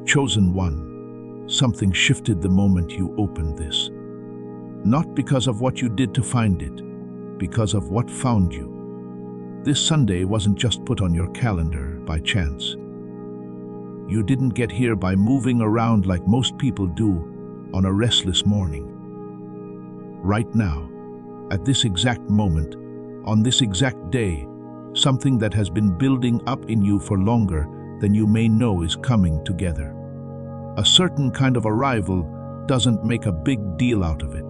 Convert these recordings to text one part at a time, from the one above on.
Chosen one, something shifted the moment you opened this. Not because of what you did to find it, because of what found you. This Sunday wasn't just put on your calendar by chance. You didn't get here by moving around like most people do on a restless morning. Right now, at this exact moment, on this exact day, something that has been building up in you for longer than you may know is coming together. A certain kind of arrival doesn't make a big deal out of it.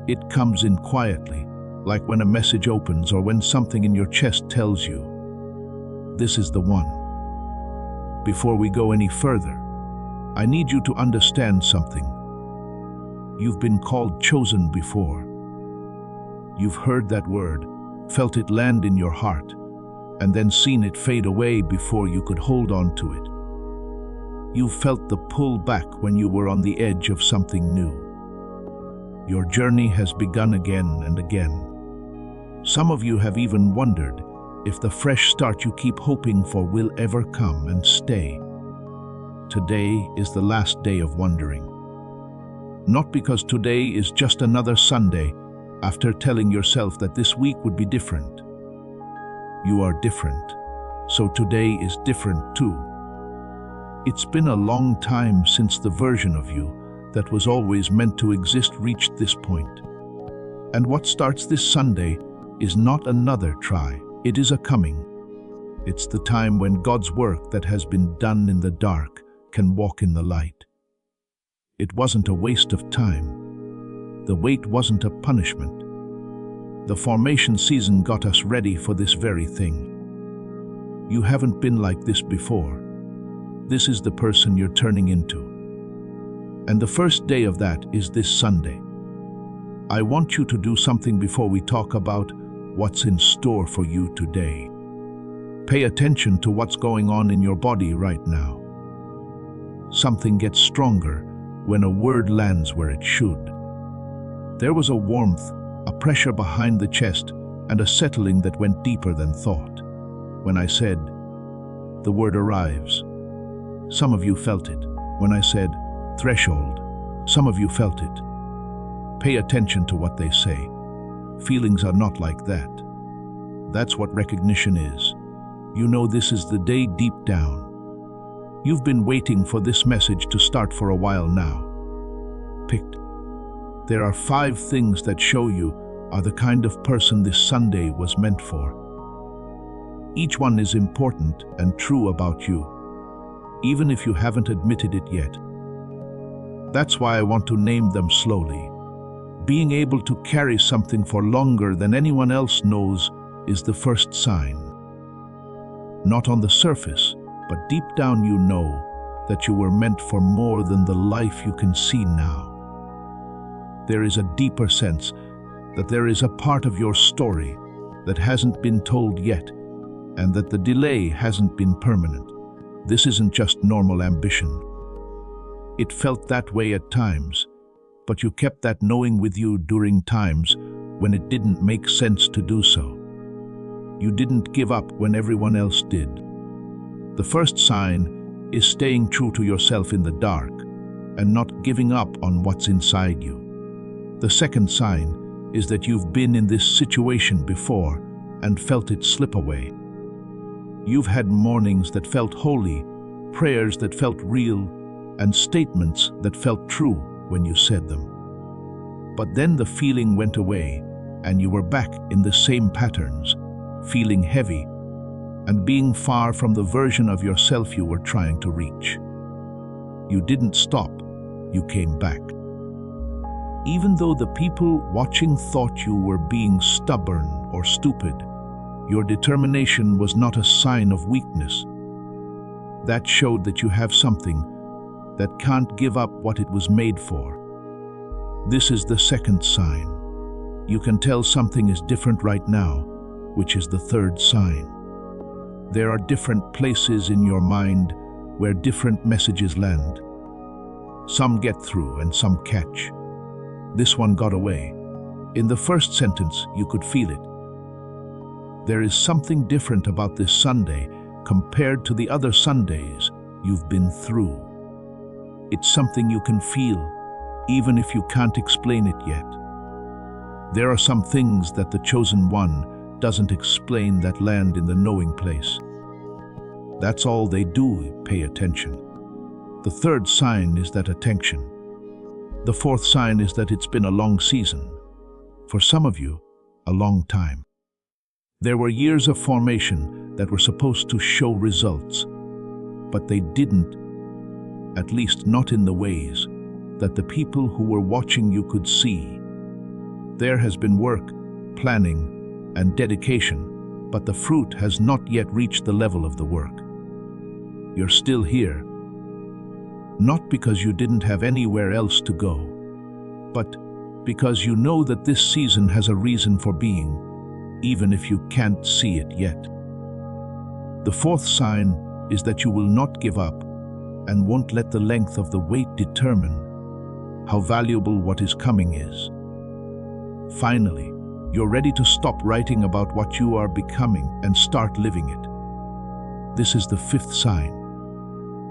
It comes in quietly, like when a message opens or when something in your chest tells you, this is the one. Before we go any further, I need you to understand something. You've been called chosen before. You've heard that word, felt it land in your heart, and then seen it fade away before you could hold on to it. You felt the pull back when you were on the edge of something new. Your journey has begun again and again. Some of you have even wondered if the fresh start you keep hoping for will ever come and stay. Today is the last day of wondering. Not because today is just another Sunday after telling yourself that this week would be different. You are different, so today is different too. It's been a long time since the version of you that was always meant to exist reached this point. And what starts this Sunday is not another try, it is a coming. It's the time when God's work that has been done in the dark can walk in the light. It wasn't a waste of time. The wait wasn't a punishment. The formation season got us ready for this very thing. You haven't been like this before. This is the person you're turning into. And the first day of that is this Sunday. I want you to do something before we talk about what's in store for you today. Pay attention to what's going on in your body right now. Something gets stronger when a word lands where it should. There was a warmth, a pressure behind the chest, and a settling that went deeper than thought. When I said, the word arrives, some of you felt it. When I said, threshold, some of you felt it. Pay attention to what they say. Feelings are not like that. That's what recognition is. You know this is the day deep down. You've been waiting for this message to start for a while now. Picked. There are 5 things that show you are the kind of person this Sunday was meant for. Each one is important and true about you, even if you haven't admitted it yet. That's why I want to name them slowly. Being able to carry something for longer than anyone else knows is the first sign. Not on the surface, but deep down you know that you were meant for more than the life you can see now. There is a deeper sense that there is a part of your story that hasn't been told yet, and that the delay hasn't been permanent. This isn't just normal ambition. It felt that way at times, but you kept that knowing with you during times when it didn't make sense to do so. You didn't give up when everyone else did. The first sign is staying true to yourself in the dark and not giving up on what's inside you. The second sign is that you've been in this situation before and felt it slip away. You've had mornings that felt holy, prayers that felt real, and statements that felt true when you said them. But then the feeling went away, and you were back in the same patterns, feeling heavy, and being far from the version of yourself you were trying to reach. You didn't stop, you came back. Even though the people watching thought you were being stubborn or stupid, your determination was not a sign of weakness. That showed that you have something that can't give up what it was made for. This is the second sign. You can tell something is different right now, which is the third sign. There are different places in your mind where different messages land. Some get through and some catch. This one got away. In the first sentence, you could feel it. There is something different about this Sunday compared to the other Sundays you've been through. It's something you can feel, even if you can't explain it yet. There are some things that the chosen one doesn't explain that land in the knowing place. That's all they do, pay attention. The third sign is that attention. The fourth sign is that it's been a long season. For some of you, a long time. There were years of formation that were supposed to show results, but they didn't, at least not in the ways that the people who were watching you could see. There has been work, planning, and dedication, but the fruit has not yet reached the level of the work. You're still here, not because you didn't have anywhere else to go, but because you know that this season has a reason for being, even if you can't see it yet. The fourth sign is that you will not give up and won't let the length of the wait determine how valuable what is coming is. Finally, you're ready to stop writing about what you are becoming and start living it. This is the fifth sign.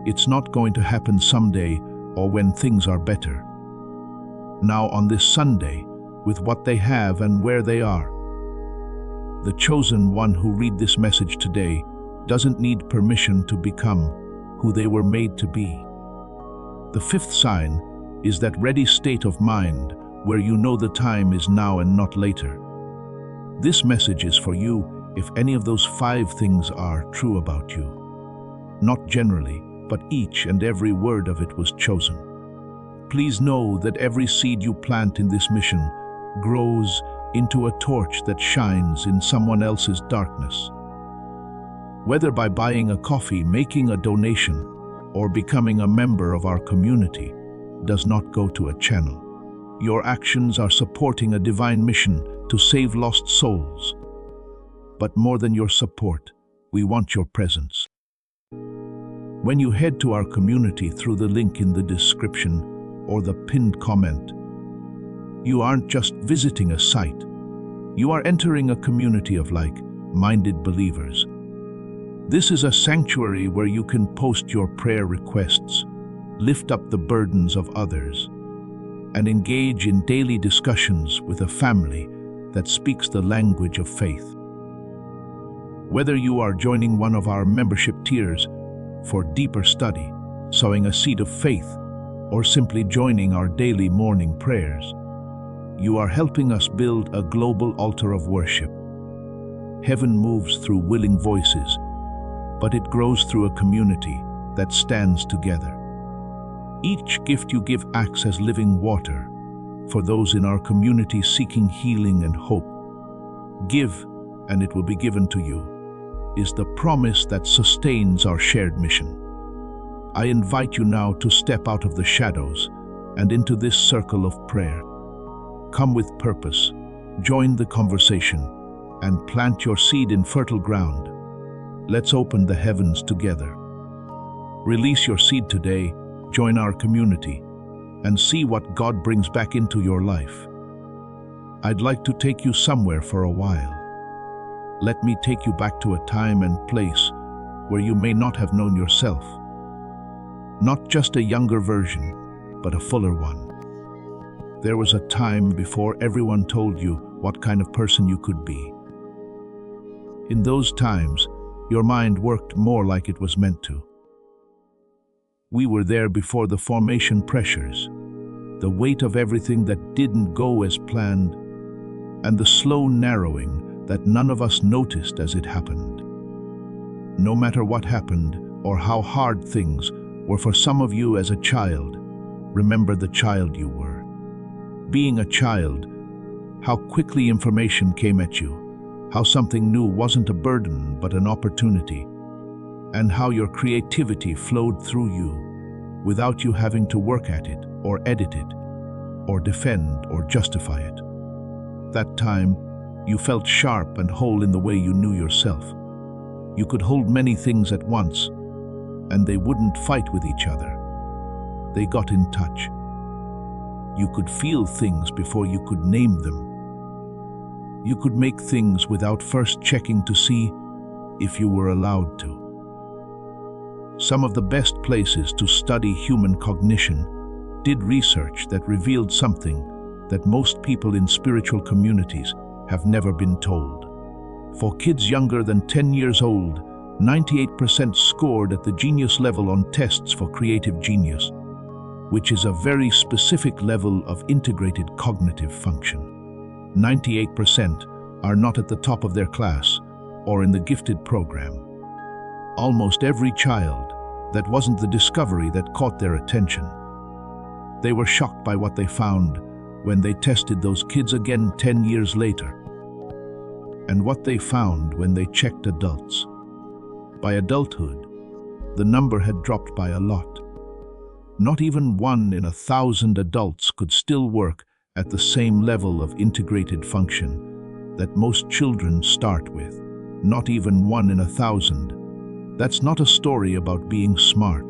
It's not going to happen someday or when things are better. Now on this Sunday, with what they have and where they are. The chosen one who read this message today doesn't need permission to become who they were made to be. The fifth sign is that ready state of mind where you know the time is now and not later. This message is for you if any of those 5 things are true about you. Not generally, but each and every word of it was chosen. Please know that every seed you plant in this mission grows into a torch that shines in someone else's darkness. Whether by buying a coffee, making a donation, or becoming a member of our community, does not go to a channel. Your actions are supporting a divine mission to save lost souls. But more than your support, we want your presence. When you head to our community through the link in the description or the pinned comment, you aren't just visiting a site. You are entering a community of like-minded believers. This is a sanctuary where you can post your prayer requests, lift up the burdens of others, and engage in daily discussions with a family that speaks the language of faith. Whether you are joining one of our membership tiers for deeper study, sowing a seed of faith, or simply joining our daily morning prayers, you are helping us build a global altar of worship. Heaven moves through willing voices, but it grows through a community that stands together. Each gift you give acts as living water for those in our community seeking healing and hope. Give, and it will be given to you, is the promise that sustains our shared mission. I invite you now to step out of the shadows and into this circle of prayer. Come with purpose, join the conversation, and plant your seed in fertile ground. Let's open the heavens together. Release your seed today, join our community, and see what God brings back into your life. I'd like to take you somewhere for a while. Let me take you back to a time and place where you may not have known yourself. Not just a younger version, but a fuller one. There was a time before everyone told you what kind of person you could be. In those times, your mind worked more like it was meant to. We were there before the formation pressures, the weight of everything that didn't go as planned, and the slow narrowing that none of us noticed as it happened. No matter what happened or how hard things were for some of you as a child, remember the child you were. Being a child, how quickly information came at you, how something new wasn't a burden but an opportunity, and how your creativity flowed through you without you having to work at it or edit it or defend or justify it. That time, you felt sharp and whole in the way you knew yourself. You could hold many things at once, and they wouldn't fight with each other. They got in touch. You could feel things before you could name them. You could make things without first checking to see if you were allowed to. Some of the best places to study human cognition did research that revealed something that most people in spiritual communities have never been told. For kids younger than 10 years old, 98% scored at the genius level on tests for creative genius, which is a very specific level of integrated cognitive function. 98% are not at the top of their class or in the gifted program. Almost every child, that wasn't the discovery that caught their attention. They were shocked by what they found when they tested those kids again 10 years later. And what they found when they checked adults. By adulthood, the number had dropped by a lot. Not even 1 in 1,000 adults could still work at the same level of integrated function that most children start with. Not even 1 in 1,000. That's not a story about being smart.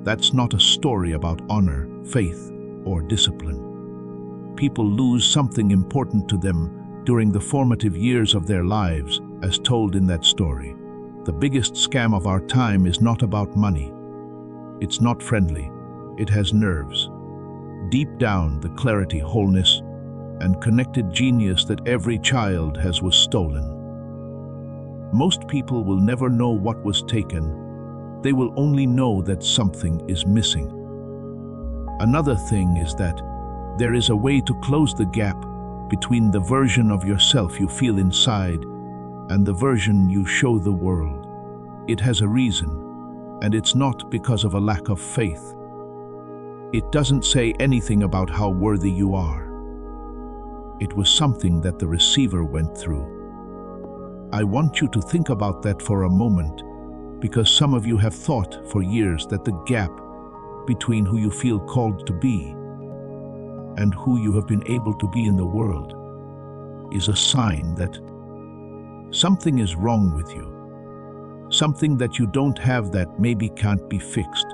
That's not a story about honor, faith, or discipline. People lose something important to them during the formative years of their lives, as told in that story. The biggest scam of our time is not about money. It's not friendly. It has nerves. Deep down, the clarity, wholeness, and connected genius that every child has was stolen. Most people will never know what was taken. They will only know that something is missing. Another thing is that there is a way to close the gap between the version of yourself you feel inside and the version you show the world. It has a reason, and it's not because of a lack of faith. It doesn't say anything about how worthy you are. It was something that the receiver went through. I want you to think about that for a moment, because some of you have thought for years that the gap between who you feel called to be and who you have been able to be in the world is a sign that something is wrong with you. Something that you don't have that maybe can't be fixed.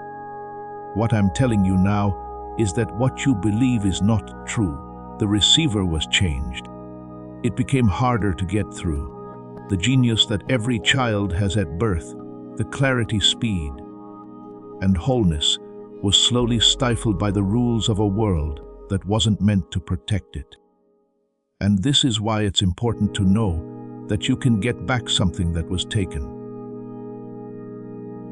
What I'm telling you now is that what you believe is not true. The receiver was changed. It became harder to get through. The genius that every child has at birth, the clarity, speed, and wholeness was slowly stifled by the rules of a world that wasn't meant to protect it. And this is why it's important to know that you can get back something that was taken.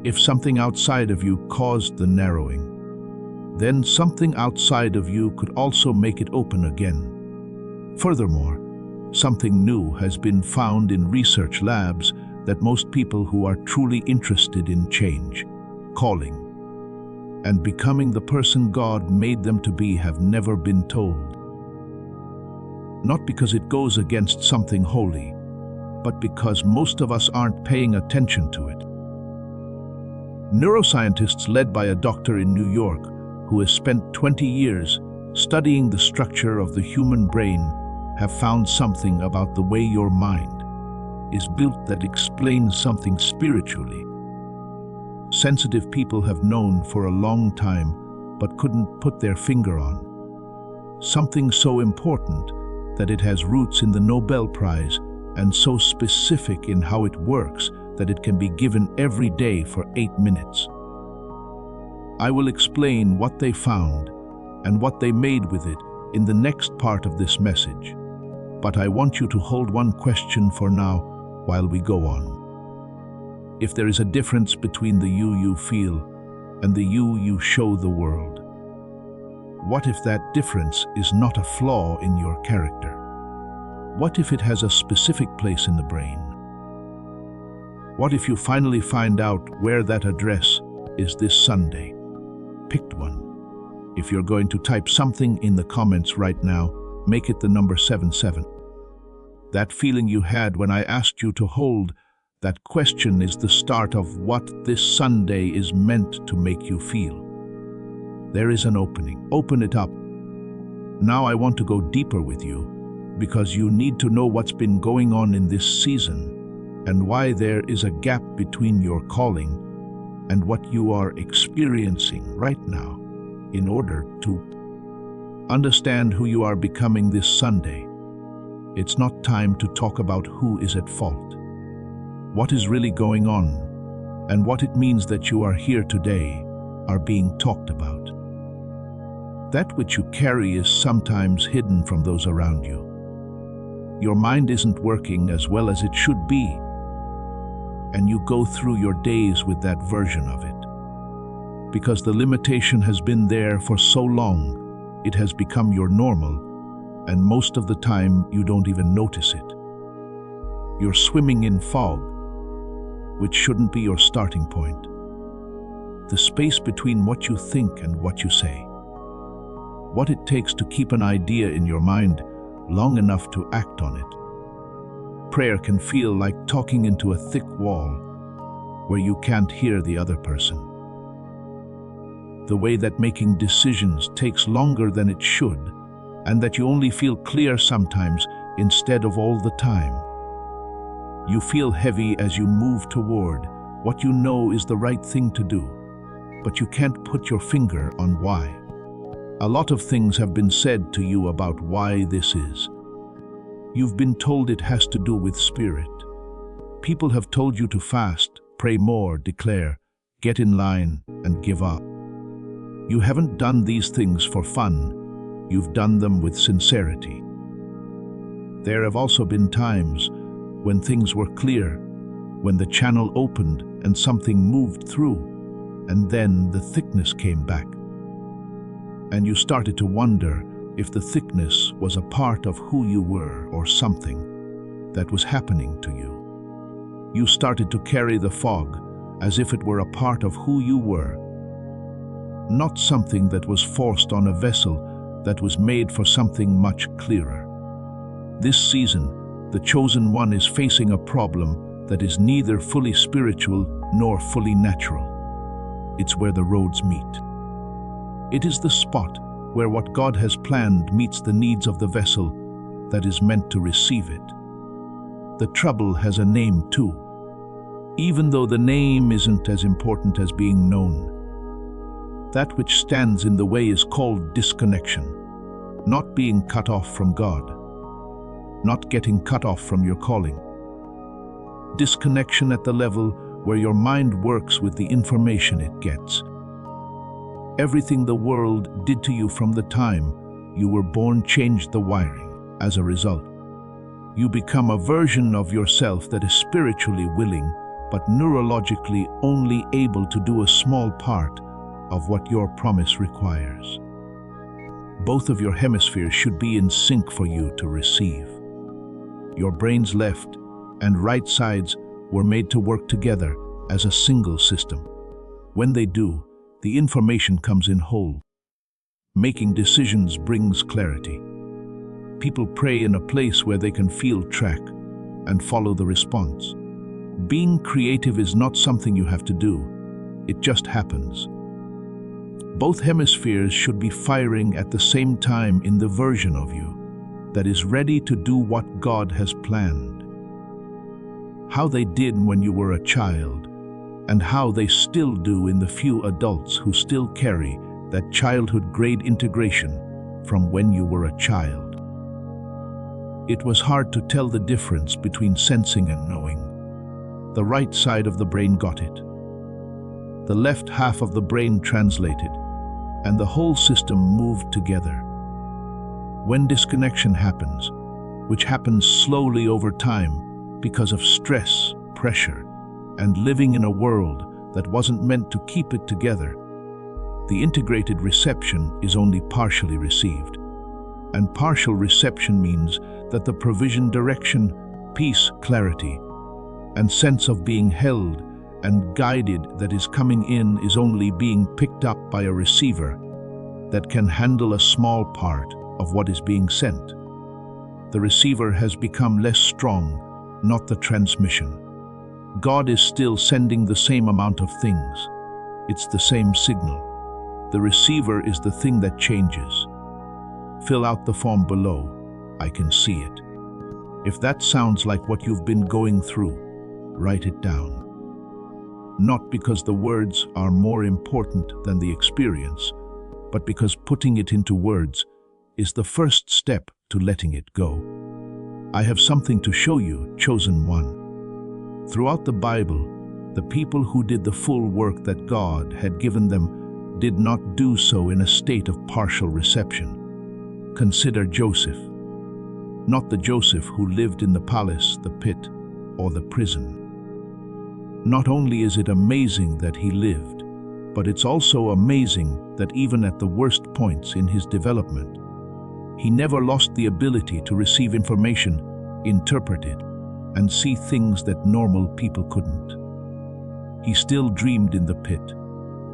If something outside of you caused the narrowing, then something outside of you could also make it open again. Furthermore, something new has been found in research labs that most people who are truly interested in change, calling, and becoming the person God made them to be have never been told. Not because it goes against something holy, but because most of us aren't paying attention to it. Neuroscientists led by a doctor in New York who has spent 20 years studying the structure of the human brain have found something about the way your mind is built that explains something spiritually. Sensitive people have known for a long time but couldn't put their finger on. Something so important that it has roots in the Nobel Prize and so specific in how it works that it can be given every day for 8 minutes. I will explain what they found and what they made with it in the next part of this message. But I want you to hold one question for now while we go on. If there is a difference between the you feel and the you show the world, what if that difference is not a flaw in your character? What if it has a specific place in the brain? What if you finally find out where that address is this Sunday? Pick one. If you're going to type something in the comments right now, make it the number 77. That feeling you had when I asked you to hold that question is the start of what this Sunday is meant to make you feel. There is an opening. Open it up. Now I want to go deeper with you because you need to know what's been going on in this season and why there is a gap between your calling and what you are experiencing right now in order to understand who you are becoming this Sunday. It's not time to talk about who is at fault. What is really going on? and what it means that you are here today are being talked about. That which you carry is sometimes hidden from those around you. Your mind isn't working as well as it should be, and you go through your days with that version of it. Because the limitation has been there for so long, it has become your normal, and most of the time you don't even notice it. You're swimming in fog, which shouldn't be your starting point. The space between what you think and what you say. What it takes to keep an idea in your mind long enough to act on it. Prayer can feel like talking into a thick wall where you can't hear the other person. The way that making decisions takes longer than it should, and that you only feel clear sometimes instead of all the time. You feel heavy as you move toward what you know is the right thing to do, but you can't put your finger on why. A lot of things have been said to you about why this is. You've been told it has to do with spirit. People have told you to fast, pray more, declare, get in line, and give up. You haven't done these things for fun. You've done them with sincerity. There have also been times when things were clear, when the channel opened and something moved through, and then the thickness came back. And you started to wonder if the thickness was a part of who you were or something that was happening to you. You started to carry the fog as if it were a part of who you were, not something that was forced on a vessel that was made for something much clearer. This season, the chosen one is facing a problem that is neither fully spiritual nor fully natural. It's where the roads meet. It is the spot where what God has planned meets the needs of the vessel that is meant to receive it. The trouble has a name too, even though the name isn't as important as being known. That which stands in the way is called disconnection, not being cut off from God, not getting cut off from your calling. Disconnection at the level where your mind works with the information it gets. Everything the world did to you from the time you were born changed the wiring. As a result, you become a version of yourself that is spiritually willing, but neurologically only able to do a small part of what your promise requires. Both of your hemispheres should be in sync for you to receive. Your brain's left and right sides were made to work together as a single system. When they do, the information comes in whole. Making decisions brings clarity. People pray in a place where they can feel track and follow the response. Being creative is not something you have to do, it just happens. Both hemispheres should be firing at the same time in the version of you that is ready to do what God has planned. How they did when you were a child, and how they still do in the few adults who still carry that childhood grade integration from when you were a child. It was hard to tell the difference between sensing and knowing. The right side of the brain got it. The left half of the brain translated, and the whole system moved together. When disconnection happens, which happens slowly over time because of stress, pressure, and living in a world that wasn't meant to keep it together, the integrated reception is only partially received. And partial reception means that the provision, direction, peace, clarity, and sense of being held and guided that is coming in is only being picked up by a receiver that can handle a small part of what is being sent. The receiver has become less strong, not the transmission. God is still sending the same amount of things. It's the same signal. The receiver is the thing that changes. Fill out the form below. I can see it. If that sounds like what you've been going through, write it down. Not because the words are more important than the experience, but because putting it into words is the first step to letting it go. I have something to show you, chosen one. Throughout the Bible, The people who did the full work that God had given them did not do so in a state of partial reception. Consider Joseph. Not the Joseph who lived in the palace, the pit, or the prison. Not only is it amazing that he lived, but it's also amazing that even at the worst points in his development, he never lost the ability to receive information, interpret it, and see things that normal people couldn't. He still dreamed in the pit.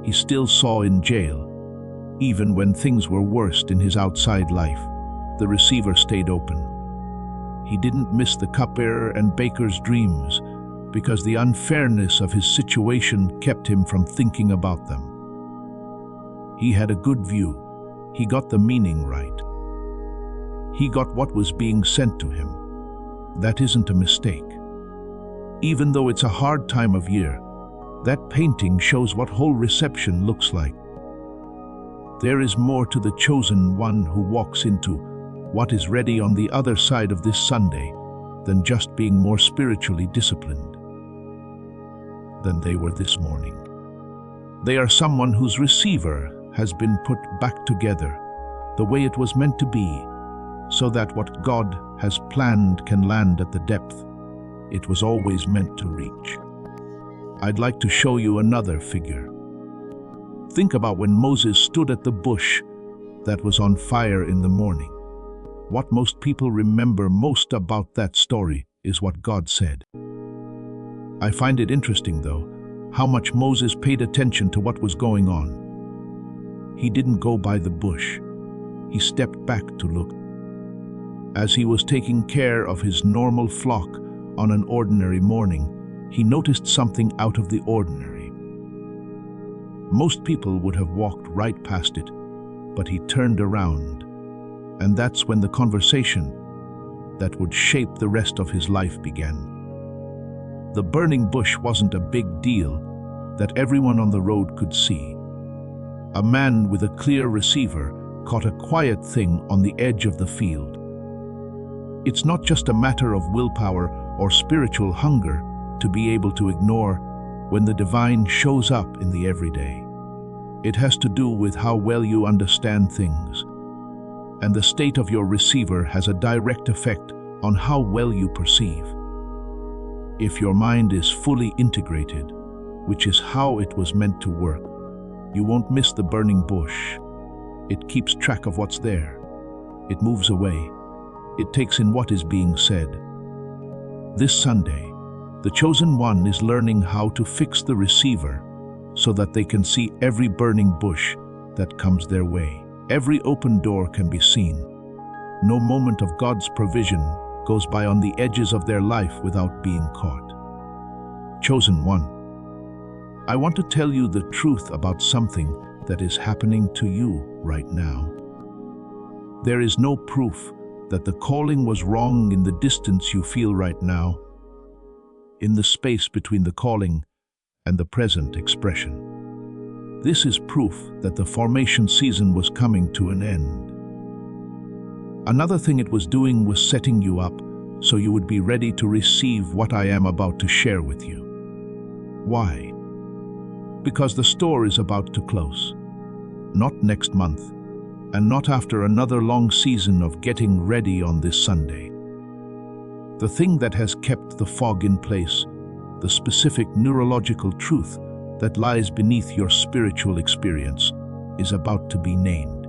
He still saw in jail. Even when things were worst in his outside life, the receiver stayed open. He didn't miss the cupbearer and baker's dreams because the unfairness of his situation kept him from thinking about them. He had a good view. He got the meaning right. He got what was being sent to him. That isn't a mistake. Even though it's a hard time of year, that painting shows what whole reception looks like. There is more to the chosen one who walks into what is ready on the other side of this Sunday than just being more spiritually disciplined than they were this morning. They are someone whose receiver has been put back together the way it was meant to be, so that what God has planned can land at the depth it was always meant to reach. I'd like to show you another figure. Think about when Moses stood at the bush that was on fire in the morning. What most people remember most about that story is what God said. I find it interesting, though, how much Moses paid attention to what was going on. He didn't go by the bush. He stepped back to look. As he was taking care of his normal flock on an ordinary morning, he noticed something out of the ordinary. Most people would have walked right past it, but he turned around, and that's when the conversation that would shape the rest of his life began. The burning bush wasn't a big deal that everyone on the road could see. A man with a clear receiver caught a quiet thing on the edge of the field. It's not just a matter of willpower or spiritual hunger to be able to ignore when the divine shows up in the everyday. It has to do with how well you understand things, and the state of your receiver has a direct effect on how well you perceive. If your mind is fully integrated, which is how it was meant to work, you won't miss the burning bush. It keeps track of what's there. It moves away. It takes in what is being said. This Sunday, the chosen one is learning how to fix the receiver so that they can see every burning bush that comes their way. Every open door can be seen. No moment of God's provision goes by on the edges of their life without being caught. Chosen one, I want to tell you the truth about something that is happening to you right now. There is no proof that the calling was wrong in the distance you feel right now, in the space between the calling and the present expression. This is proof that the formation season was coming to an end. Another thing it was doing was setting you up so you would be ready to receive what I am about to share with you. Why? Because the store is about to close. Not next month, and not after another long season of getting ready on this Sunday. The thing that has kept the fog in place, the specific neurological truth that lies beneath your spiritual experience, is about to be named.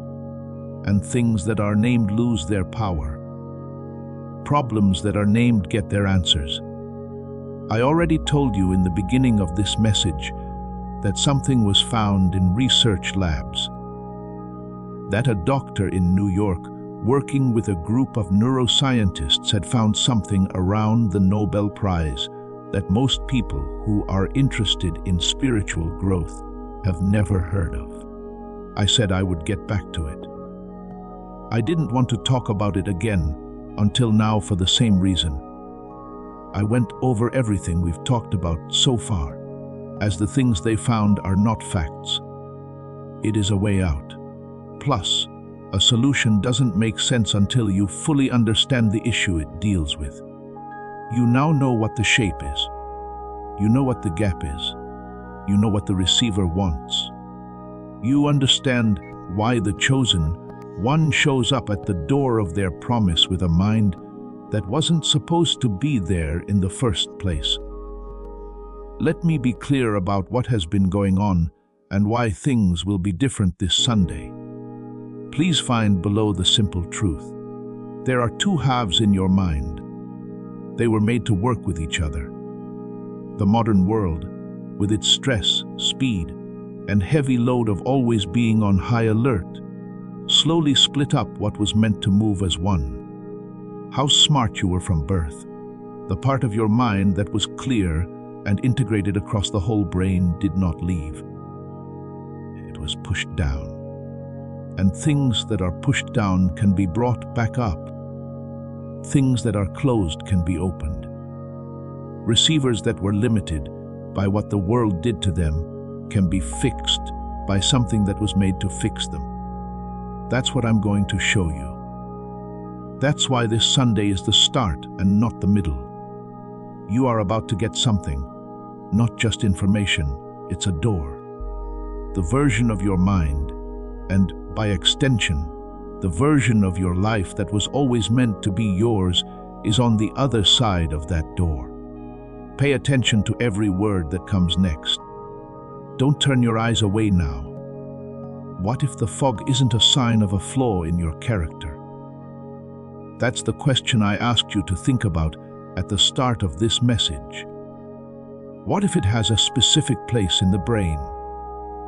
And things that are named lose their power. Problems that are named get their answers. I already told you in the beginning of this message that something was found in research labs. That a doctor in New York, working with a group of neuroscientists, had found something around the Nobel Prize that most people who are interested in spiritual growth have never heard of. I said I would get back to it. I didn't want to talk about it again until now for the same reason. I went over everything we've talked about so far, as the things they found are not facts. It is a way out. Plus, a solution doesn't make sense until you fully understand the issue it deals with. You now know what the shape is. You know what the gap is. You know what the receiver wants. You understand why the chosen one shows up at the door of their promise with a mind that wasn't supposed to be there in the first place. Let me be clear about what has been going on and why things will be different this Sunday. Please find below the simple truth. There are two halves in your mind. They were made to work with each other. The modern world, with its stress, speed, and heavy load of always being on high alert, slowly split up what was meant to move as one. How smart you were from birth. The part of your mind that was clear and integrated across the whole brain did not leave. It was pushed down. And things that are pushed down can be brought back up. Things that are closed can be opened. Receivers that were limited by what the world did to them can be fixed by something that was made to fix them. That's what I'm going to show you. That's why this Sunday is the start and not the middle. You are about to get something, not just information, it's a door. The version of your mind, and by extension, the version of your life that was always meant to be yours, is on the other side of that door. Pay attention to every word that comes next. Don't turn your eyes away now. What if the fog isn't a sign of a flaw in your character? That's the question I asked you to think about at the start of this message. What if it has a specific place in the brain?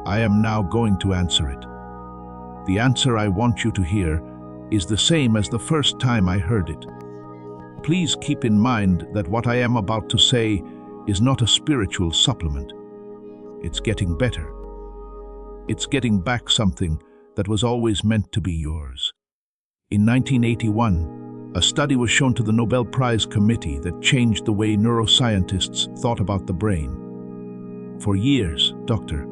I am now going to answer it. The answer I want you to hear is the same as the first time I heard it. Please keep in mind that what I am about to say is not a spiritual supplement. It's getting better. It's getting back something that was always meant to be yours. In 1981, a study was shown to the Nobel Prize Committee that changed the way neuroscientists thought about the brain. For years, Dr.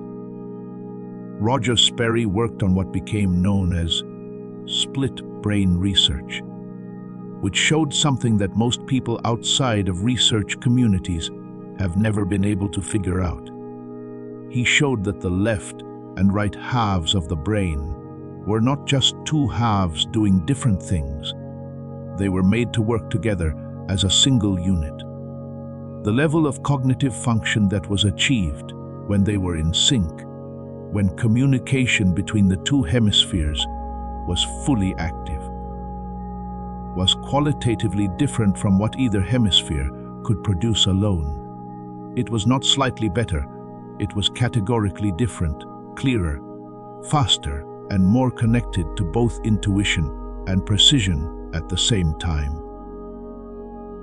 Roger Sperry worked on what became known as split brain research, which showed something that most people outside of research communities have never been able to figure out. He showed that the left and right halves of the brain were not just two halves doing different things. They were made to work together as a single unit. The level of cognitive function that was achieved when they were in sync, when communication between the two hemispheres was fully active, was qualitatively different from what either hemisphere could produce alone. It was not slightly better, it was categorically different, clearer, faster, and more connected to both intuition and precision at the same time.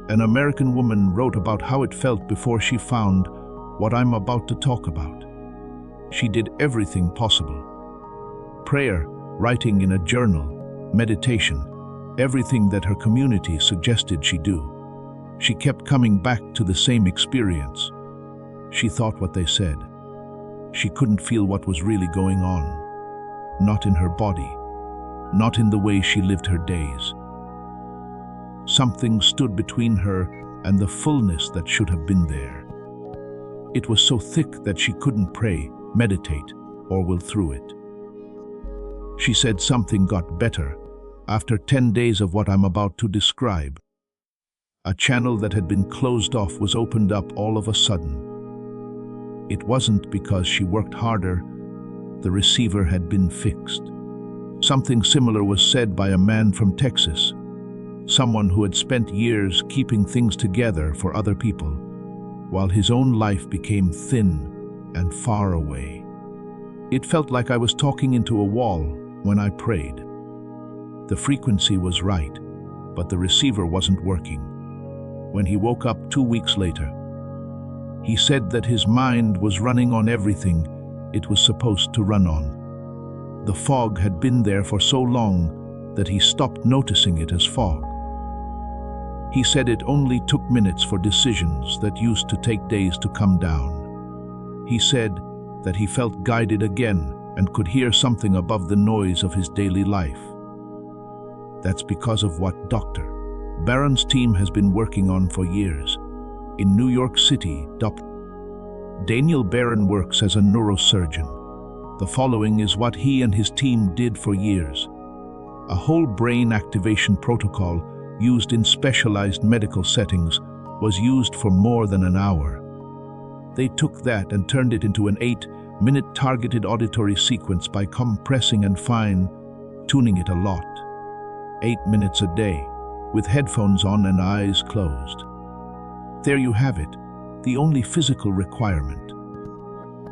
An American woman wrote about how it felt before she found what I'm about to talk about. She did everything possible. Prayer, writing in a journal, meditation, everything that her community suggested she do. She kept coming back to the same experience. She thought what they said. She couldn't feel what was really going on. Not in her body, not in the way she lived her days. Something stood between her and the fullness that should have been there. It was so thick that she couldn't pray, meditate, or will through it. She said something got better after 10 days of what I'm about to describe. A channel that had been closed off was opened up all of a sudden. It wasn't because she worked harder. The receiver had been fixed. Something similar was said by a man from Texas, someone who had spent years keeping things together for other people, while his own life became thin and far away. It felt like I was talking into a wall when I prayed. The frequency was right, but the receiver wasn't working. When he woke up 2 weeks later, he said that his mind was running on everything it was supposed to run on. The fog had been there for so long that he stopped noticing it as fog. He said it only took minutes for decisions that used to take days to come down. He said that he felt guided again and could hear something above the noise of his daily life. That's because of what Dr. Barron's team has been working on for years. In New York City, Daniel Barron works as a neurosurgeon. The following is what he and his team did for years. A whole brain activation protocol used in specialized medical settings was used for more than an hour. They took that and turned it into an 8-minute targeted auditory sequence by compressing and fine-tuning it a lot. 8 minutes a day, with headphones on and eyes closed. There you have it, the only physical requirement.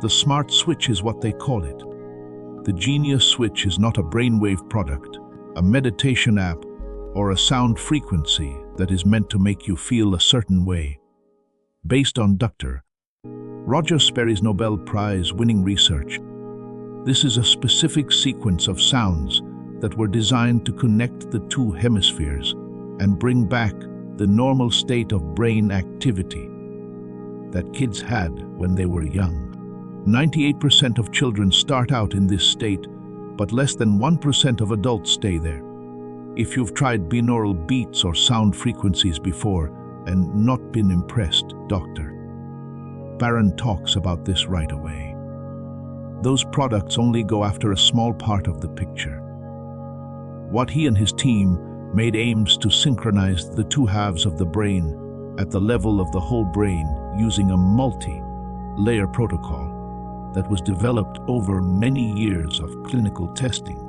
The smart switch is what they call it. The Genius Switch is not a brainwave product, a meditation app, or a sound frequency that is meant to make you feel a certain way. Based on Dr. Roger Sperry's Nobel Prize-winning research, this is a specific sequence of sounds that were designed to connect the two hemispheres and bring back the normal state of brain activity that kids had when they were young. 98% of children start out in this state, but less than 1% of adults stay there. If you've tried binaural beats or sound frequencies before and not been impressed, Dr. Barron talks about this right away. Those products only go after a small part of the picture. What he and his team made aims to synchronize the two halves of the brain at the level of the whole brain using a multi-layer protocol that was developed over many years of clinical testing.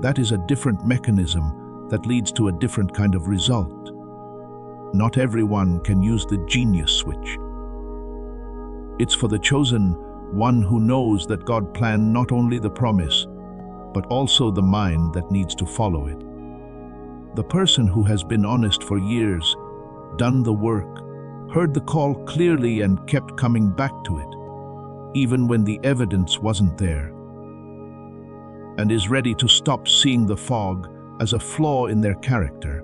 That is a different mechanism that leads to a different kind of result. Not everyone can use the Genius Switch. It's for the chosen one who knows that God planned not only the promise, but also the mind that needs to follow it. The person who has been honest for years, done the work, heard the call clearly and kept coming back to it, even when the evidence wasn't there, and is ready to stop seeing the fog as a flaw in their character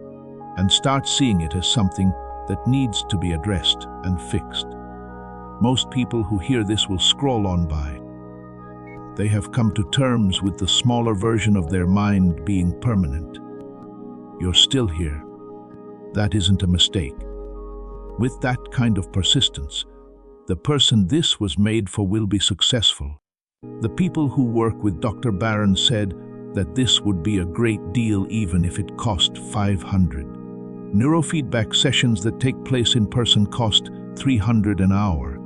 and start seeing it as something that needs to be addressed and fixed. Most people who hear this will scroll on by. They have come to terms with the smaller version of their mind being permanent. You're still here. That isn't a mistake. With that kind of persistence, the person this was made for will be successful. The people who work with Dr. Barron said that this would be a great deal even if it cost $500. Neurofeedback sessions that take place in person cost $300 an hour.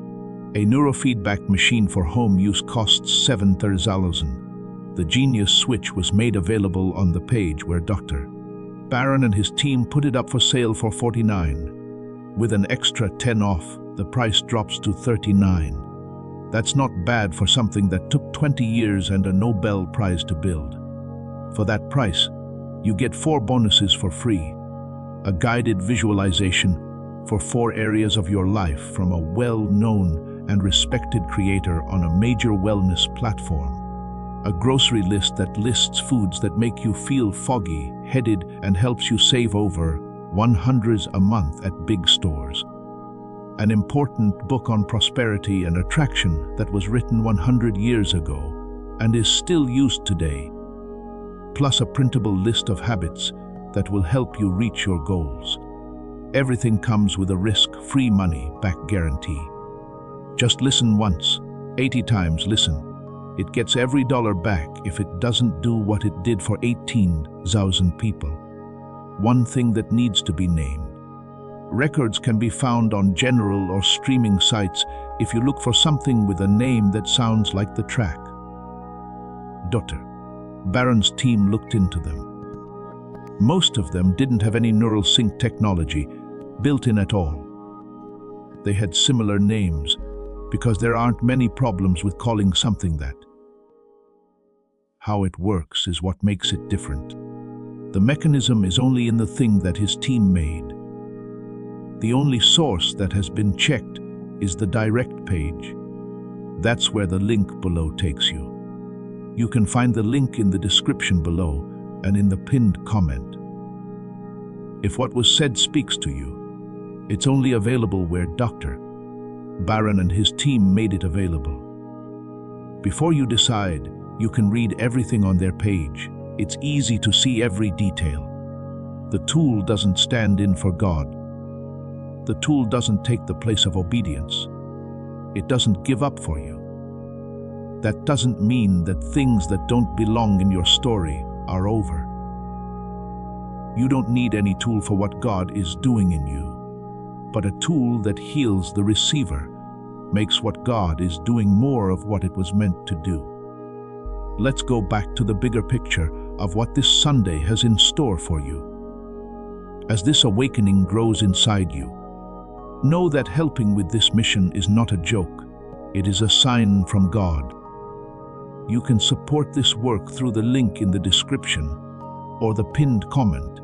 A neurofeedback machine for home use costs $7,000. The Genius Switch was made available on the page where Dr. Barron and his team put it up for sale for $49. With an extra 10 off, the price drops to $39. That's not bad for something that took 20 years and a Nobel Prize to build. For that price, you get 4 bonuses for free. A guided visualization for 4 areas of your life from a well-known and respected creator on a major wellness platform. A grocery list that lists foods that make you feel foggy-headed and helps you save over $100 a month at big stores. An important book on prosperity and attraction that was written 100 years ago and is still used today. Plus a printable list of habits that will help you reach your goals. Everything comes with a risk-free money-back guarantee. Just listen once, 80 times listen. It gets every dollar back if it doesn't do what it did for 18,000 people. One thing that needs to be named. Records can be found on general or streaming sites if you look for something with a name that sounds like the track. Dr. Barron's team looked into them. Most of them didn't have any neural sync technology built in at all. They had similar names because there aren't many problems with calling something that. How it works is what makes it different. The mechanism is only in the thing that his team made. The only source that has been checked is the direct page. That's where the link below takes you. You can find the link in the description below and in the pinned comment. If what was said speaks to you, it's only available where Dr. Barron and his team made it available. Before you decide, you can read everything on their page. It's easy to see every detail. The tool doesn't stand in for God. The tool doesn't take the place of obedience. It doesn't give up for you. That doesn't mean that things that don't belong in your story are over. You don't need any tool for what God is doing in you, but a tool that heals the receiver, makes what God is doing more of what it was meant to do. Let's go back to the bigger picture of what this Sunday has in store for you. As this awakening grows inside you, know that helping with this mission is not a joke. It is a sign from God. You can support this work through the link in the description or the pinned comment,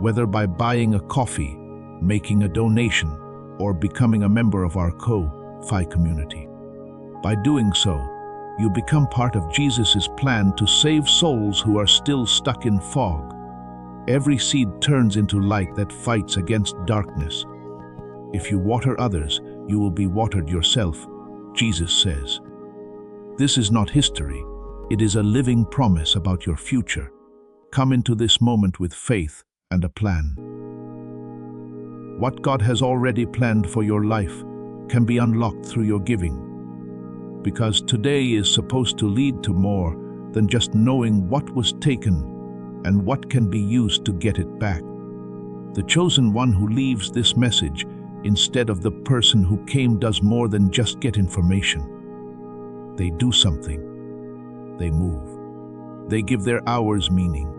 whether by buying a coffee, making a donation, or becoming a member of our Ko-Fi community. By doing so, you become part of Jesus' plan to save souls who are still stuck in fog. Every seed turns into light that fights against darkness. If you water others, you will be watered yourself, Jesus says. This is not history. It is a living promise about your future. Come into this moment with faith and a plan. What God has already planned for your life can be unlocked through your giving. Because today is supposed to lead to more than just knowing what was taken and what can be used to get it back. The chosen one who leaves this message instead of the person who came does more than just get information. They do something. They move. They give their hours meaning.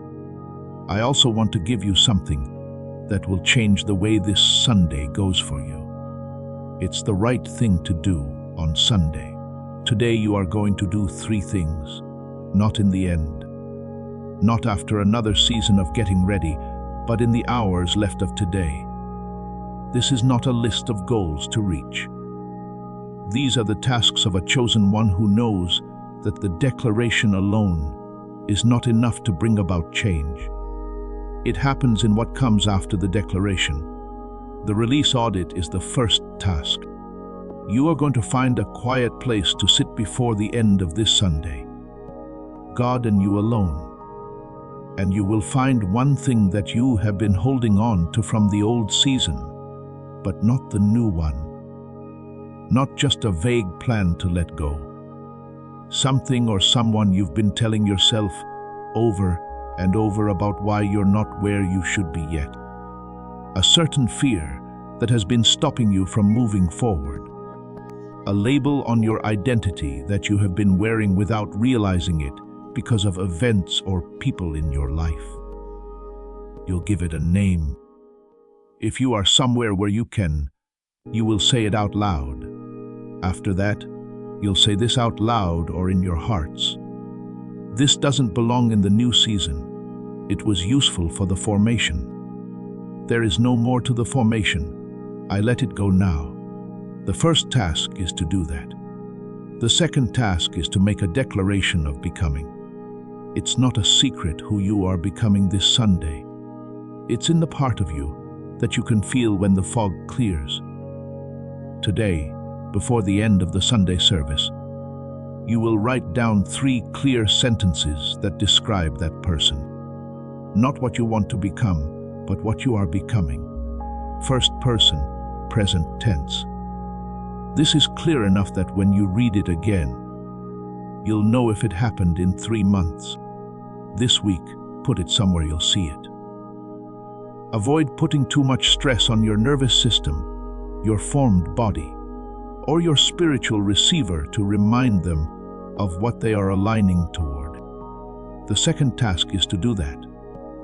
I also want to give you something that will change the way this Sunday goes for you. It's the right thing to do on Sunday. Today you are going to do 3 things, not in the end. Not after another season of getting ready, but in the hours left of today. This is not a list of goals to reach. These are the tasks of a chosen one who knows that the declaration alone is not enough to bring about change. It happens in what comes after the declaration. The release audit is the first task. You are going to find a quiet place to sit before the end of this Sunday. God and you alone. And you will find one thing that you have been holding on to from the old season, but not the new one. Not just a vague plan to let go. Something or someone you've been telling yourself over and over about why you're not where you should be yet. A certain fear that has been stopping you from moving forward. A label on your identity that you have been wearing without realizing it because of events or people in your life. You'll give it a name. If you are somewhere where you can, you will say it out loud. After that, you'll say this out loud or in your hearts. This doesn't belong in the new season. It was useful for the formation. There is no more to the formation. I let it go now. The first task is to do that. The second task is to make a declaration of becoming. It's not a secret who you are becoming this Sunday. It's in the part of you that you can feel when the fog clears. Today, before the end of the Sunday service, you will write down 3 clear sentences that describe that person. Not what you want to become, but what you are becoming. First person, present tense. This is clear enough that when you read it again, you'll know if it happened in 3 months. This week, put it somewhere you'll see it. Avoid putting too much stress on your nervous system, your formed body, or your spiritual receiver to remind them of what they are aligning toward. The second task is to do that.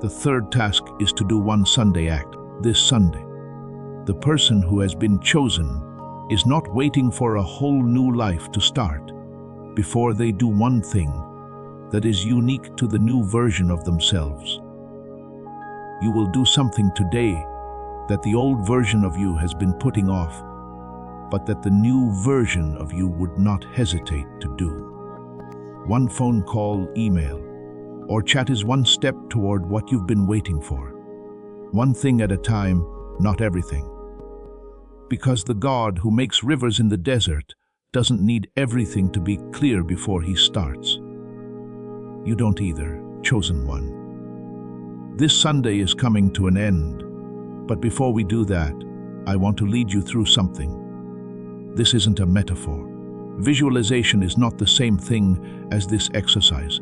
The third task is to do one Sunday act, this Sunday. The person who has been chosen is not waiting for a whole new life to start before they do one thing that is unique to the new version of themselves. You will do something today that the old version of you has been putting off, but that the new version of you would not hesitate to do. One phone call, email, or chat is one step toward what you've been waiting for. One thing at a time, not everything. Because the God who makes rivers in the desert doesn't need everything to be clear before he starts. You don't either, chosen one. This Sunday is coming to an end, but before we do that, I want to lead you through something. This isn't a metaphor. Visualization is not the same thing as this exercise.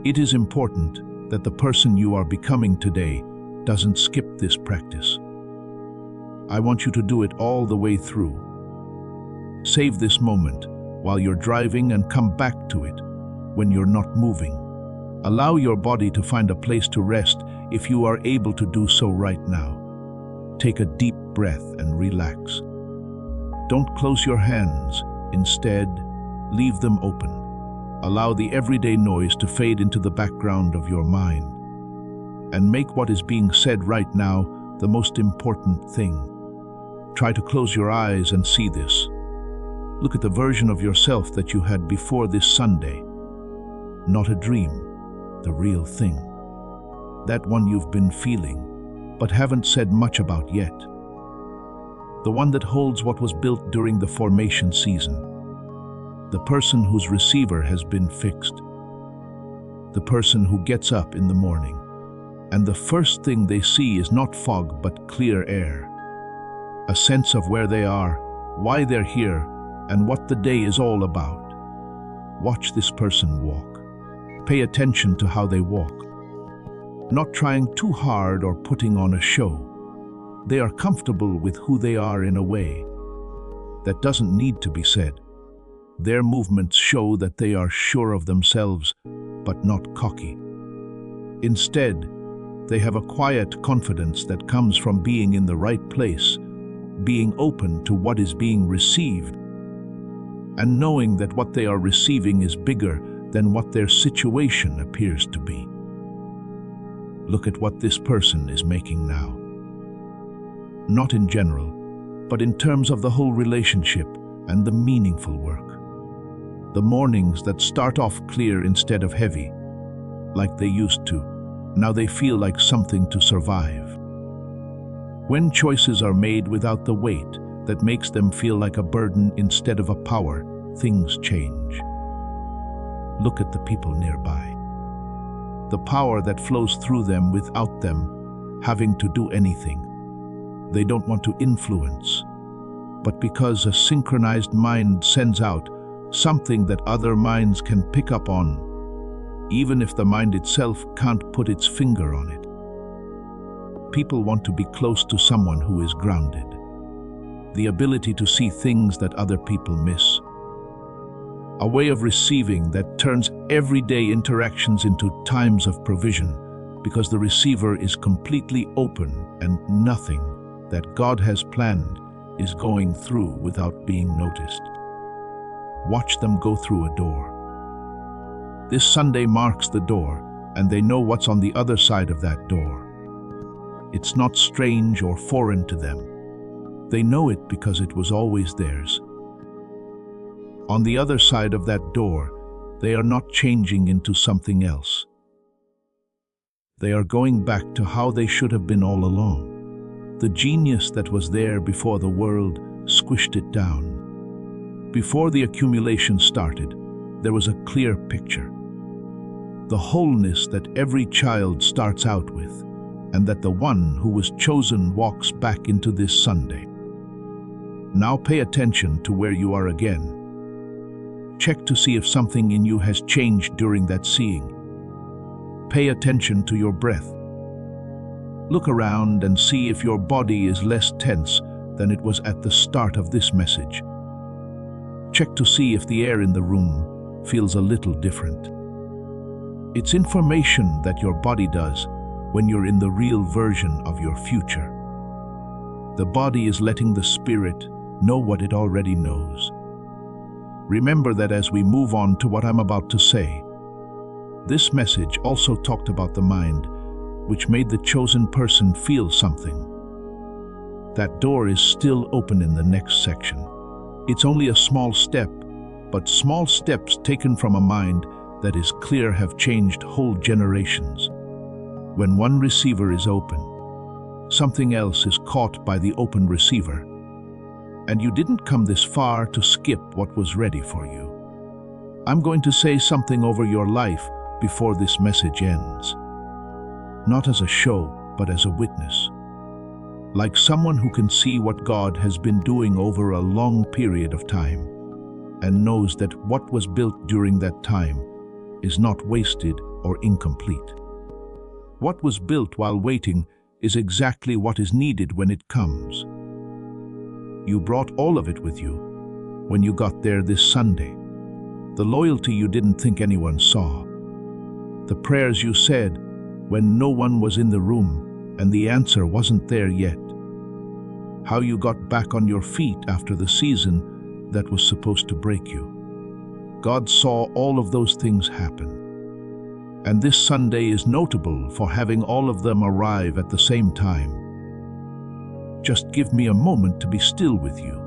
It is important that the person you are becoming today doesn't skip this practice. I want you to do it all the way through. Save this moment while you're driving and come back to it when you're not moving. Allow your body to find a place to rest if you are able to do so right now. Take a deep breath and relax. Don't close your hands. Instead, leave them open. Allow the everyday noise to fade into the background of your mind. And make what is being said right now the most important thing. Try to close your eyes and see this. Look at the version of yourself that you had before this Sunday. Not a dream, the real thing. That one you've been feeling, but haven't said much about yet. The one that holds what was built during the formation season. The person whose receiver has been fixed. The person who gets up in the morning, and the first thing they see is not fog but clear air. A sense of where they are, why they're here, and what the day is all about. Watch this person walk. Pay attention to how they walk. Not trying too hard or putting on a show. They are comfortable with who they are in a way that doesn't need to be said. Their movements show that they are sure of themselves, but not cocky. Instead, they have a quiet confidence that comes from being in the right place, being open to what is being received, and knowing that what they are receiving is bigger than what their situation appears to be. Look at what this person is making now. Not in general, but in terms of the whole relationship and the meaningful work. The mornings that start off clear instead of heavy, like they used to, now they feel like something to survive. When choices are made without the weight that makes them feel like a burden instead of a power, things change. Look at the people nearby. The power that flows through them without them having to do anything. They don't want to influence, but because a synchronized mind sends out something that other minds can pick up on, even if the mind itself can't put its finger on it. People want to be close to someone who is grounded. The ability to see things that other people miss. A way of receiving that turns everyday interactions into times of provision, because the receiver is completely open and nothing that God has planned is going through without being noticed. Watch them go through a door. This Sunday marks the door, and they know what's on the other side of that door. It's not strange or foreign to them. They know it because it was always theirs. On the other side of that door, they are not changing into something else. They are going back to how they should have been all along. The genius that was there before the world squished it down. Before the accumulation started, there was a clear picture. The wholeness that every child starts out with, and that the one who was chosen walks back into this Sunday. Now pay attention to where you are again. Check to see if something in you has changed during that seeing. Pay attention to your breath. Look around and see if your body is less tense than it was at the start of this message. Check to see if the air in the room feels a little different. It's information that your body does when you're in the real version of your future. The body is letting the spirit know what it already knows. Remember that as we move on to what I'm about to say, this message also talked about the mind, which made the chosen person feel something. That door is still open in the next section. It's only a small step, but small steps taken from a mind that is clear have changed whole generations. When one receiver is open, something else is caught by the open receiver, and you didn't come this far to skip what was ready for you. I'm going to say something over your life before this message ends. Not as a show, but as a witness. like someone who can see what God has been doing over a long period of time and knows that what was built during that time is not wasted or incomplete. What was built while waiting is exactly what is needed when it comes. You brought all of it with you when you got there this Sunday. The loyalty you didn't think anyone saw. The prayers you said when no one was in the room and the answer wasn't there yet. How you got back on your feet after the season that was supposed to break you. God saw all of those things happen. And this Sunday is notable for having all of them arrive at the same time. Just give me a moment to be still with you.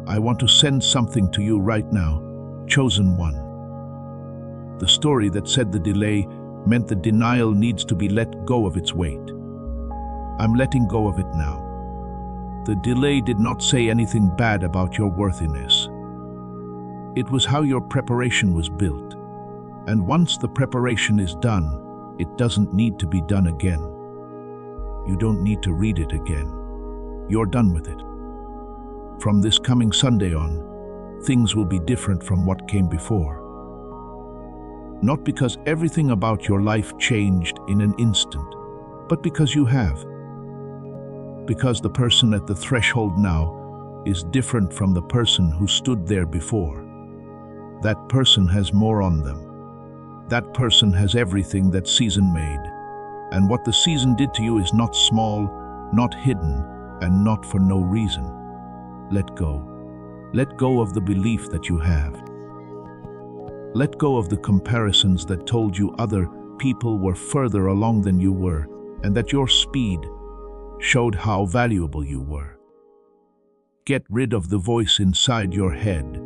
I want to send something to you right now, chosen one. The story that said the delay meant the denial needs to be let go of its weight. I'm letting go of it now. The delay did not say anything bad about your worthiness. It was how your preparation was built. And once the preparation is done, it doesn't need to be done again. You don't need to read it again. You're done with it. From this coming Sunday on, things will be different from what came before. Not because everything about your life changed in an instant, but because you have. Because the person at the threshold now is different from the person who stood there before. That person has more on them. That person has everything that season made. And what the season did to you is not small, not hidden, and not for no reason. Let go. Let go of the belief that you have. Let go of the comparisons that told you other people were further along than you were, and that your speed showed how valuable you were. Get rid of the voice inside your head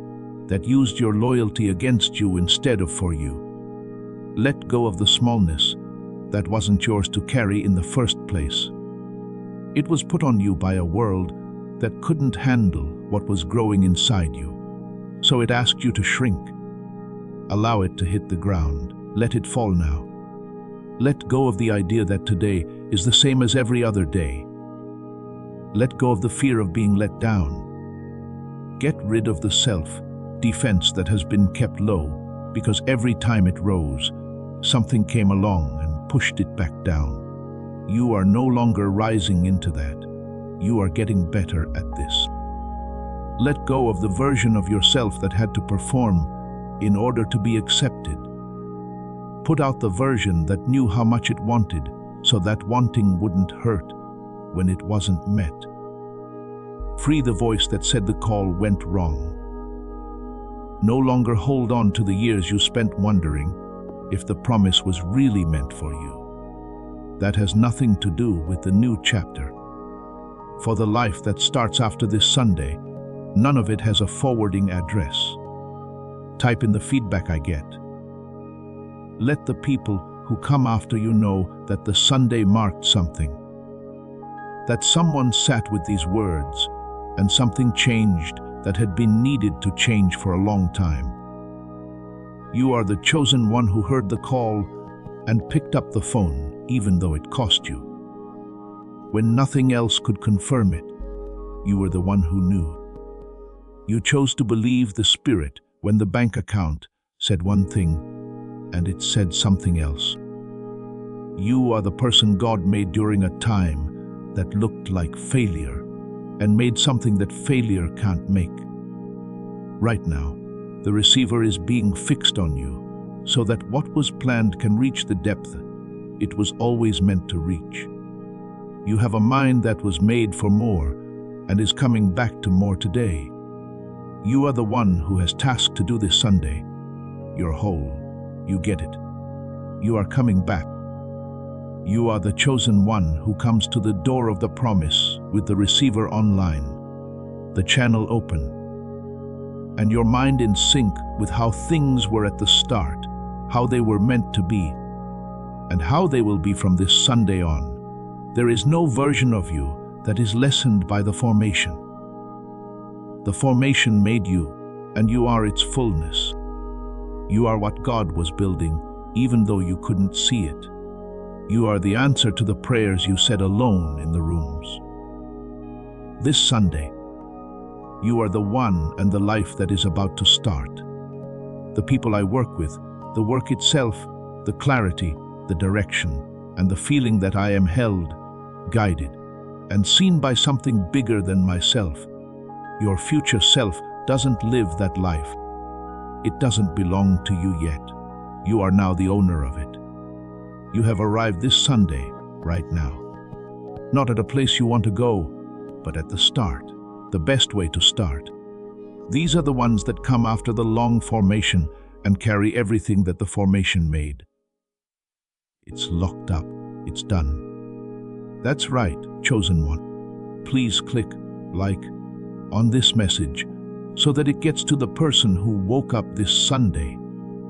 that used your loyalty against you instead of for you. Let go of the smallness that wasn't yours to carry in the first place. It was put on you by a world that couldn't handle what was growing inside you, so it asked you to shrink. Allow it to hit the ground. Let it fall now. Let go of the idea that today is the same as every other day. Let go of the fear of being let down. Get rid of the self-defense that has been kept low, because every time it rose, something came along and pushed it back down. You are no longer rising into that. You are getting better at this. Let go of the version of yourself that had to perform in order to be accepted. Put out the version that knew how much it wanted, so that wanting wouldn't hurt when it wasn't met. Free the voice that said the call went wrong. No longer hold on to the years you spent wondering if the promise was really meant for you. That has nothing to do with the new chapter. For the life that starts after this Sunday, none of it has a forwarding address. Type in the feedback I get. Let the people who come after you know that the Sunday marked something. That someone sat with these words and something changed that had been needed to change for a long time. You are the chosen one who heard the call and picked up the phone, even though it cost you. When nothing else could confirm it, you were the one who knew. You chose to believe the Spirit when the bank account said one thing and it said something else. You are the person God made during a time that looked like failure and made something that failure can't make. Right now, the receiver is being fixed on you so that what was planned can reach the depth it was always meant to reach. You have a mind that was made for more and is coming back to more today. You are the one who has tasked to do this Sunday. You're whole. You get it. You are coming back. You are the chosen one who comes to the door of the promise with the receiver online, the channel open, and your mind in sync with how things were at the start, how they were meant to be, and how they will be from this Sunday on. There is no version of you that is lessened by the formation. The formation made you, and you are its fullness. You are what God was building, even though you couldn't see it. You are the answer to the prayers you said alone in the rooms. This Sunday, you are the one and the life that is about to start. The people I work with, the work itself, the clarity, the direction, and the feeling that I am held, guided, and seen by something bigger than myself. Your future self doesn't live that life. It doesn't belong to you yet. You are now the owner of it. You have arrived this Sunday, right now. Not at a place you want to go, but at the start, the best way to start. These are the ones that come after the long formation and carry everything that the formation made. It's locked up. It's done. That's right, chosen one. Please click like on this message so that it gets to the person who woke up this Sunday,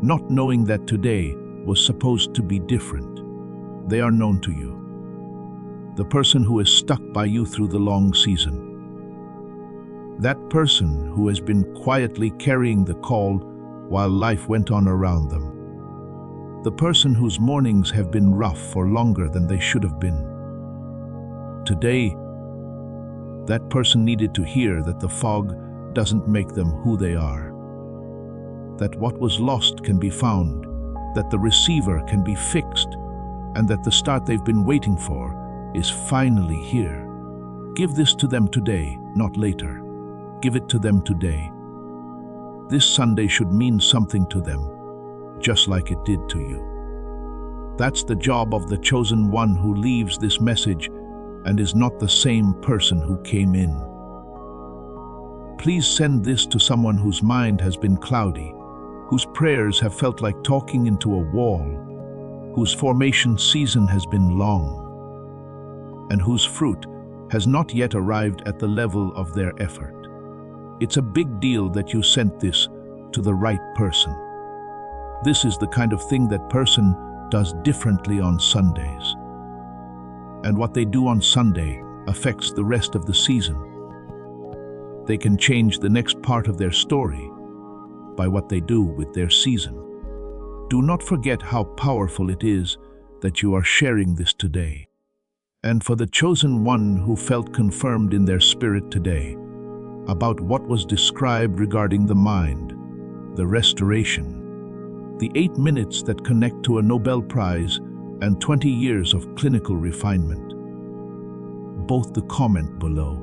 not knowing that today was supposed to be different. They are known to you. The person who is stuck by you through the long season. That person who has been quietly carrying the call while life went on around them. The person whose mornings have been rough for longer than they should have been. Today, that person needed to hear that the fog doesn't make them who they are. That what was lost can be found, that the receiver can be fixed, and that the start they've been waiting for is finally here. Give this to them today, not later. Give it to them today. This Sunday should mean something to them, just like it did to you. That's the job of the chosen one who leaves this message and is not the same person who came in. Please send this to someone whose mind has been cloudy, whose prayers have felt like talking into a wall, whose formation season has been long, and whose fruit has not yet arrived at the level of their effort. It's a big deal that you sent this to the right person. This is the kind of thing that person does differently on Sundays. And what they do on Sunday affects the rest of the season. They can change the next part of their story by what they do with their season. Do not forget how powerful it is that you are sharing this today. And for the chosen one who felt confirmed in their spirit today, about what was described regarding the mind, the restoration, the 8 minutes that connect to a Nobel Prize and 20 years of clinical refinement. Both the comment below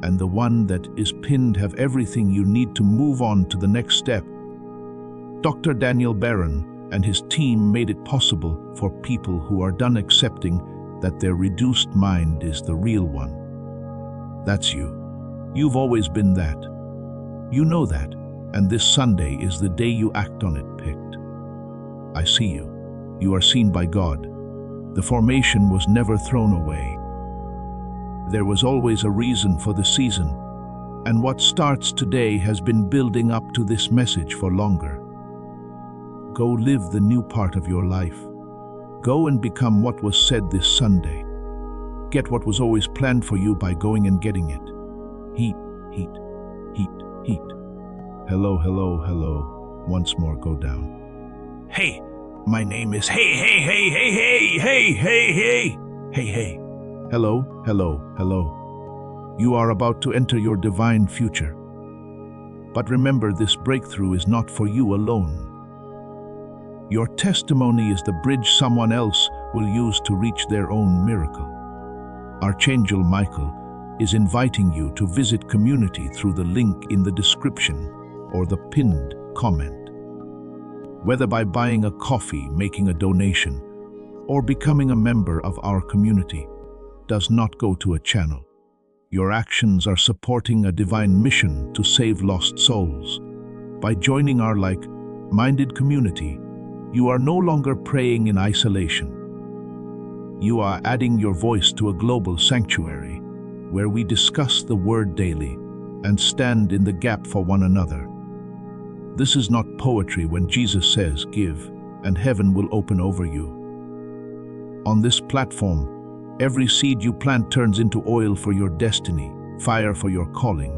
and the one that is pinned have everything you need to move on to the next step. Dr. Daniel Barron and his team made it possible for people who are done accepting that their reduced mind is the real one. That's you. You've always been that. You know that, and this Sunday is the day you act on it picked. I see you. You are seen by God. The formation was never thrown away. There was always a reason for the season, and what starts today has been building up to this message for longer. Go live the new part of your life. Go and become what was said this Sunday. Get what was always planned for you by going and getting it. Heat, heat, heat, heat. Hello, hello, hello. Once more, go down. Hey, my name is Hey. Hello, hello, hello. You are about to enter your divine future. But remember, this breakthrough is not for you alone. Your testimony is the bridge someone else will use to reach their own miracle. Archangel Michael is inviting you to visit community through the link in the description or the pinned comment. Whether by buying a coffee, making a donation, or becoming a member of our community, does not go to a channel. Your actions are supporting a divine mission to save lost souls. By joining our like-minded community, you are no longer praying in isolation. You are adding your voice to a global sanctuary where we discuss the word daily and stand in the gap for one another. This is not poetry when Jesus says, "Give, and heaven will open over you." On this platform, every seed you plant turns into oil for your destiny, fire for your calling,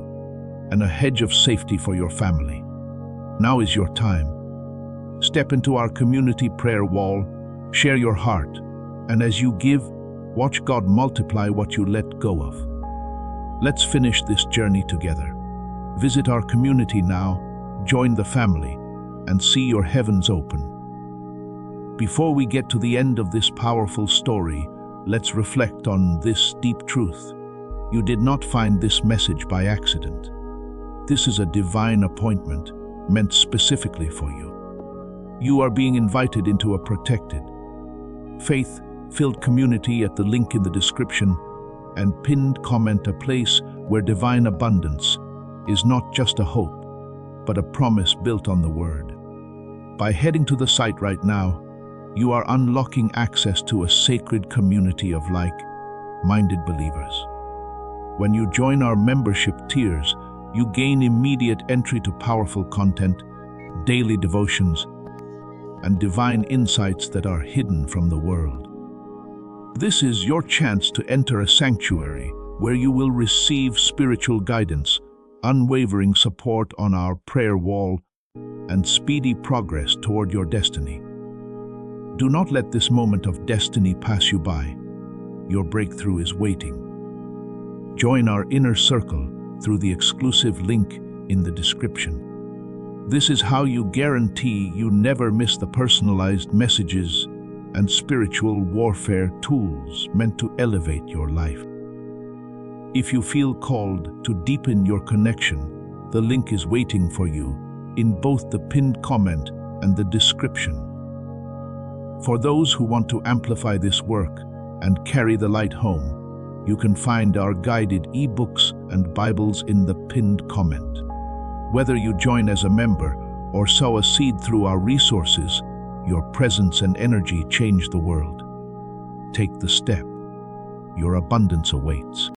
and a hedge of safety for your family. Now is your time. Step into our community prayer wall, share your heart, and as you give, watch God multiply what you let go of. Let's finish this journey together. Visit our community now, join the family, and see your heavens open. Before we get to the end of this powerful story, let's reflect on this deep truth. You did not find this message by accident. This is a divine appointment meant specifically for you. You are being invited into a protected, faith-filled community at the link in the description and pinned comment, a place where divine abundance is not just a hope, but a promise built on the Word. By heading to the site right now, you are unlocking access to a sacred community of like-minded believers. When you join our membership tiers, you gain immediate entry to powerful content, daily devotions, and divine insights that are hidden from the world. This is your chance to enter a sanctuary where you will receive spiritual guidance, unwavering support on our prayer wall, and speedy progress toward your destiny. Do not let this moment of destiny pass you by. Your breakthrough is waiting. Join our inner circle through the exclusive link in the description. This is how you guarantee you never miss the personalized messages and spiritual warfare tools meant to elevate your life. If you feel called to deepen your connection, the link is waiting for you in both the pinned comment and the description. For those who want to amplify this work and carry the light home, you can find our guided ebooks and Bibles in the pinned comment. Whether you join as a member or sow a seed through our resources, your presence and energy change the world. Take the step. Your abundance awaits.